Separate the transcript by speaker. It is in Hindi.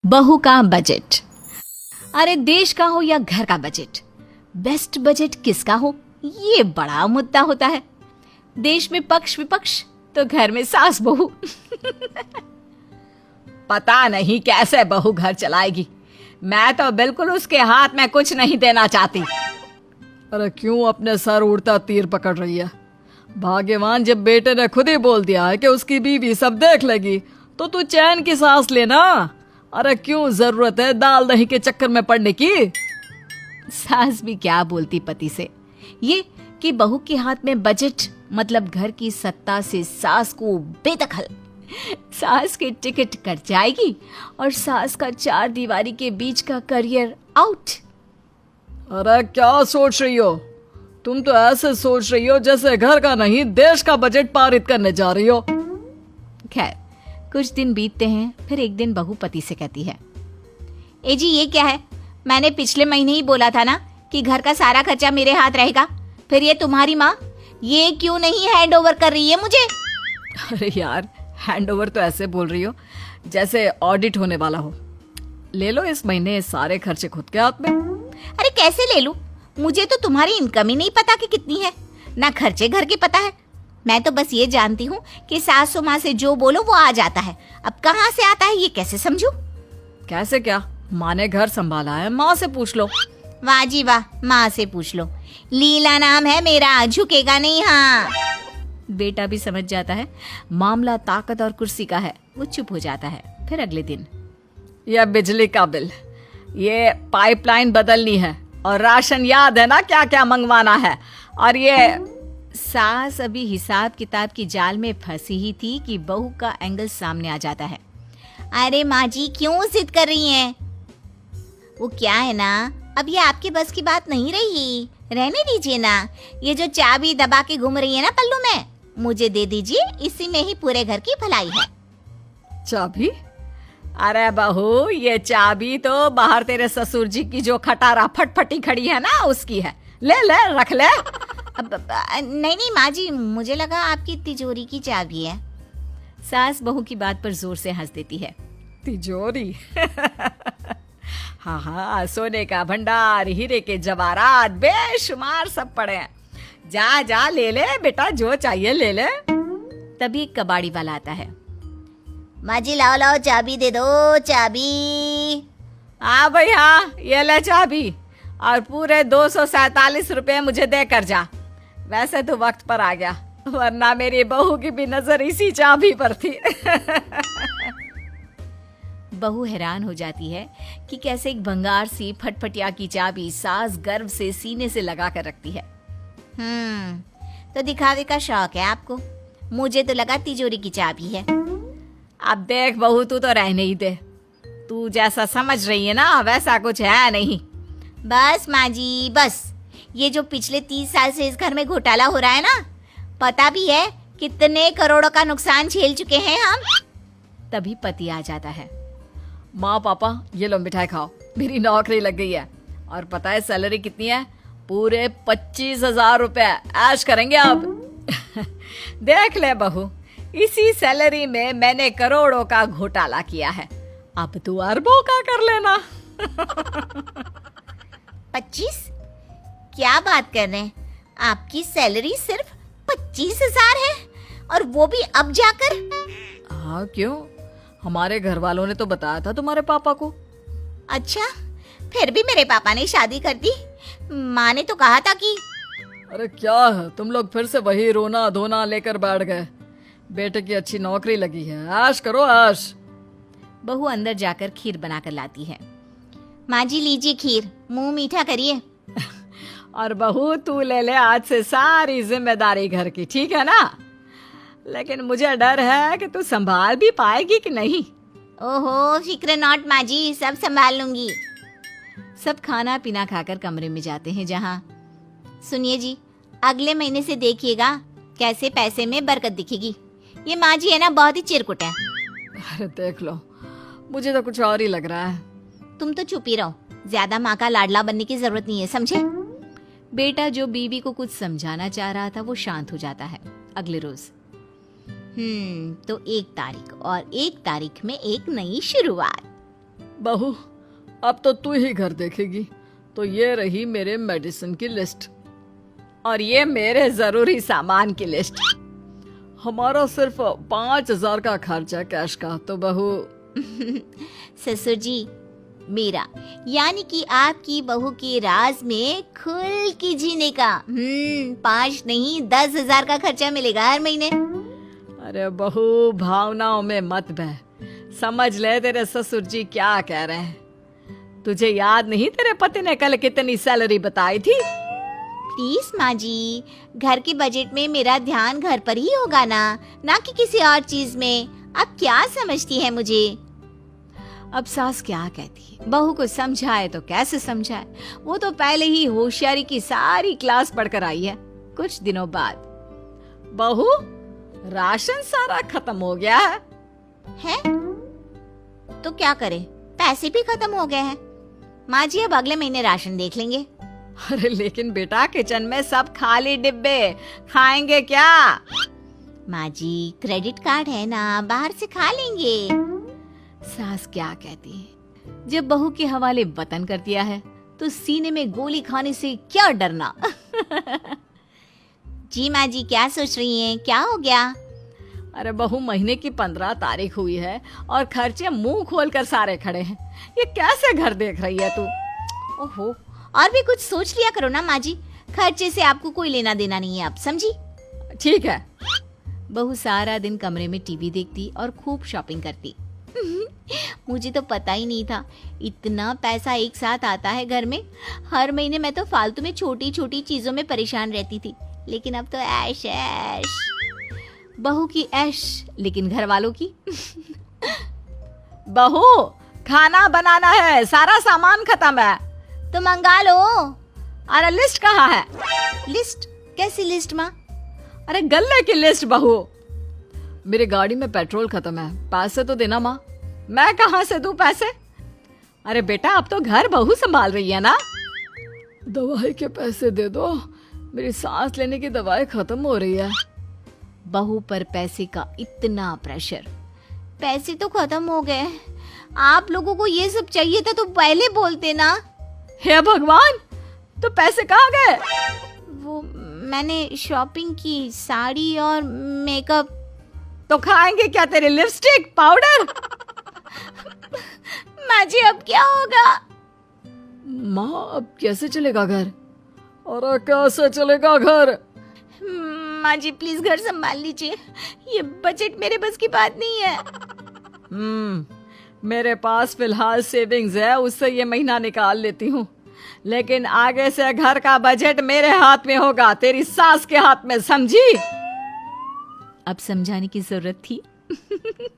Speaker 1: बहू का बजट। अरे देश का हो या घर का बजट, बेस्ट बजट किसका हो ये बड़ा मुद्दा होता है। देश में पक्ष विपक्ष तो घर में सास बहू। पता नहीं कैसे बहू घर चलाएगी। मैं तो बिल्कुल उसके हाथ में कुछ नहीं देना चाहती।
Speaker 2: अरे क्यों अपने सर उड़ता तीर पकड़ रही है? भाग्यवान जब बेटे ने खुद ही बोल दिया है कि उसकी बीवी सब देख लेगी तो तू चैन की सांस लेना। अरे क्यों जरूरत है दाल दही के चक्कर में पड़ने की?
Speaker 1: सास भी क्या बोलती पति से। ये कि बहू के हाथ में बजट मतलब घर की सत्ता से सास को बेदखल। सास की टिकट कट जाएगी और सास का चार दीवारी के बीच का करियर आउट।
Speaker 2: अरे क्या सोच रही हो? तुम तो ऐसे सोच रही हो जैसे घर का नहीं देश का बजट पारित करने जा रही हो।
Speaker 1: खैर कुछ दिन बीतते हैं, फिर एक दिन बहू पति से कहती है, ए जी ये क्या है? मैंने पिछले महीने ही बोला था ना कि घर का सारा खर्चा मेरे हाथ रहेगा। फिर ये तुम्हारी माँ ये क्यों नहीं हैंड ओवर कर रही है मुझे?
Speaker 2: अरे यार हैंड ओवर तो ऐसे बोल रही हो जैसे ऑडिट होने वाला हो। ले लो इस महीने सारे खर्चे खुद के हाथ में।
Speaker 1: अरे कैसे ले लूं? मुझे तो तुम्हारी इनकम ही नहीं पता कि कितनी है, ना खर्चे घर के पता है। मैं तो बस ये जानती हूँ कि सासू माँ से जो बोलो वो आ जाता है। अब कहाँ से आता है ये कैसे समझूं?
Speaker 2: कैसे क्या? माँ ने घर संभाला है, माँ से पूछ लो।
Speaker 1: वाह जी वाह, माँ से पूछ लो। लीला नाम है मेरा, झुकेगा नहीं। हाँ बेटा भी समझ जाता है मामला ताकत और कुर्सी का है, वो चुप हो जाता है। फिर अगले दिन,
Speaker 2: यह बिजली का बिल, ये पाइपलाइन बदलनी है और राशन याद है ना क्या क्या मंगवाना है। और ये
Speaker 1: सास अभी हिसाब किताब की जाल में फंसी ही थी कि बहू का एंगल सामने आ जाता है। अरे माँ जी क्यों जिद कर रही हैं? वो क्या है ना, अब ये आपके बस की बात नहीं रही, रहने दीजिए ना। ये जो चाबी दबा के घूम रही है ना पल्लू में, मुझे दे दीजिए, इसी में ही पूरे घर की भलाई है।
Speaker 2: चाबी? अरे बहू ये चाबी तो बाहर तेरे ससुर जी की जो खटारा फटफटी खड़ी है ना उसकी है। ले ले रख ले।
Speaker 1: नहीं नहीं माँ जी, मुझे लगा आपकी तिजोरी की चाबी है। सास बहू की बात पर जोर से हंस देती है।
Speaker 2: तिजोरी? हाँ हाँ, सोने का भंडार, हीरे के जवाहरात बेशुमार सब पड़े हैं। जा जा ले ले बेटा, जो चाहिए ले ले।
Speaker 1: तभी एक कबाड़ी वाला आता है। माँ जी लाओ लाओ चाबी दे दो, चाबी।
Speaker 2: हाँ भाई हाँ, ये ले चाबी और पूरे 247 रुपए मुझे दे कर जा। वैसे तो वक्त पर आ गया, वरना मेरी बहू की भी नजर इसी चाबी पर थी।
Speaker 1: बहू हैरान हो जाती है कि कैसे एक भंगार सी फटफटिया की चाबी सास गर्व से सीने से लगा कर रखती है। तो दिखावे का शौक है आपको? मुझे तो लगा तिजोरी की चाबी है।
Speaker 2: अब देख बहू तू तो रहने ही दे, तू जैसा समझ रही है ना वैसा कुछ है नहीं।
Speaker 1: बस माँ जी बस, ये जो पिछले 30 साल से इस घर में घोटाला हो रहा है ना, पता भी है कितने करोड़ों का नुकसान झेल चुके हैं हम। तभी पति आ जाता है।
Speaker 2: माँ पापा ये लो मिठाई खाओ, मेरी नौकरी लग गई है और पता है सैलरी कितनी है? पूरे 25,000 रुपए। ऐश करेंगे अब। देख ले बहू, इसी सैलरी में मैंने करोड़ों का घोटाला किया है, अब तू अरबों का कर लेना।
Speaker 1: 25? क्या बात कर रहे हैं? आपकी सैलरी सिर्फ 25,000 है और वो भी अब जाकर?
Speaker 2: हाँ क्यों, हमारे घर वालों ने तो बताया था तुम्हारे पापा को।
Speaker 1: अच्छा, फिर भी मेरे पापा ने शादी कर दी। माँ ने तो कहा था कि।
Speaker 2: अरे क्या है, तुम लोग फिर से वही रोना धोना लेकर बैठ गए। बेटे की अच्छी नौकरी लगी है, ऐश करो ऐश।
Speaker 1: बहू अंदर जाकर खीर बनाकर लाती है। माँ जी लीजिए खीर, मुंह मीठा करिए।
Speaker 2: और बहू तू ले ले आज से सारी जिम्मेदारी घर की, ठीक है ना? लेकिन मुझे डर है कि तू संभाल भी पाएगी कि नहीं।
Speaker 1: ओहो फिक्र नॉट माँ जी, सब संभाल लूंगी। सब खाना पीना खाकर कमरे में जाते हैं जहाँ। सुनिए जी, अगले महीने से देखिएगा कैसे पैसे में बरकत दिखेगी। ये माँ जी है ना बहुत ही चिरकुट है।
Speaker 2: अरे देख लो, मुझे तो कुछ और ही लग रहा है।
Speaker 1: तुम तो चुप ही रहो, ज्यादा माँ का लाडला बनने की जरूरत नहीं है, समझे? बेटा जो बीवी को कुछ समझाना चाह रहा था वो शांत हो जाता है। अगले रोज तो 1 तारीख और 1 तारीख में एक नई शुरुआत।
Speaker 2: बहू, अब तो तू ही घर देखेगी। तो ये रही मेरे मेडिसिन की लिस्ट और ये मेरे जरूरी सामान की लिस्ट। हमारा सिर्फ 5,000 का खर्चा कैश का। तो बहू,
Speaker 1: ससुर जी, मेरा यानी कि आपकी बहू के राज में खुल के जीने का 5 नहीं 10,000 का खर्चा मिलेगा हर महीने।
Speaker 2: अरे बहू, भावनाओं में मत बह। समझ ले तेरे ससुर जी क्या कह रहे हैं। तुझे याद नहीं तेरे पति ने कल कितनी सैलरी बताई थी?
Speaker 1: प्लीज माँ जी, घर के बजट में मेरा ध्यान घर पर ही होगा ना कि किसी और चीज में। आप क्या समझती है मुझे?
Speaker 2: अब सास क्या कहती है? बहू को समझाए तो कैसे समझाए? वो तो पहले ही होशियारी की सारी क्लास पढ़कर आई है। कुछ दिनों बाद, बहू, राशन सारा खत्म हो गया
Speaker 1: है? तो क्या करें? पैसे भी खत्म हो गए हैं। माँ जी, अब अगले महीने राशन देख लेंगे।
Speaker 2: अरे लेकिन बेटा, किचन में सब खाली डिब्बे, खाएंगे क्या?
Speaker 1: माँ जी, क्रेडिट कार्ड है ना, बाहर से खा लेंगे।
Speaker 2: सास क्या कहती है? जब बहू के हवाले वतन कर दिया है तो सीने में गोली खाने से क्या डरना।
Speaker 1: जी माँ जी, क्या सोच रही हैं? क्या हो गया?
Speaker 2: अरे बहू, महीने की 15 तारीख हुई है और खर्चे मुंह खोलकर सारे खड़े हैं। ये कैसे घर देख रही है तू?
Speaker 1: ओहो, और भी कुछ सोच लिया करो ना माँ जी। खर्चे से आपको कोई लेना देना नहीं है, आप समझी?
Speaker 2: ठीक है।
Speaker 1: बहू सारा दिन कमरे में टीवी देखती और खूब शॉपिंग करती। मुझे तो पता ही नहीं था इतना पैसा एक साथ आता है घर में। हर महीने मैं तो फालतू में छोटी छोटी चीजों में परेशान रहती थी, लेकिन अब तो ऐश ऐश।
Speaker 2: बहू की ऐश, लेकिन घर वालों की। बहू, खाना बनाना है, सारा सामान खत्म है।
Speaker 1: तो मंगा लो।
Speaker 2: अरे लिस्ट कहाँ है?
Speaker 1: लिस्ट? कैसी लिस्ट माँ?
Speaker 2: अरे गल्ले की लिस्ट बहू। मेरी गाड़ी में पेट्रोल खत्म है, पैसे तो देना माँ। मैं कहाँ से दूं पैसे? अरे बेटा, अब तो घर बहू संभाल रही है ना। दवाई के पैसे दे दो, मेरी सांस लेने की दवाई खत्म हो रही है।
Speaker 1: बहू पर पैसे का इतना प्रेशर। पैसे तो खत्म हो गए। आप लोगों को ये सब चाहिए था तो पहले बोलते ना।
Speaker 2: हे भगवान, तो पैसे कहाँ गए?
Speaker 1: वो मैंने शॉपिंग की, साड़ी और मेकअप।
Speaker 2: तो खाएंगे क्या तेरे लिपस्टिक पाउडर?
Speaker 1: माँ जी, अब क्या होगा?
Speaker 2: माँ, अब कैसे चलेगा घर? अरे कैसे चलेगा घर?
Speaker 1: माँ जी, प्लीज घर संभाल लीजिए। ये बजट मेरे बस की बात नहीं है।
Speaker 2: मेरे पास फिलहाल सेविंग्स है, उससे ये महीना निकाल लेती हूँ। लेकिन आगे से घर का बजट मेरे हाथ में होगा, तेरी सास के हाथ में, समझी?
Speaker 1: अब समझाने की जरूरत थी।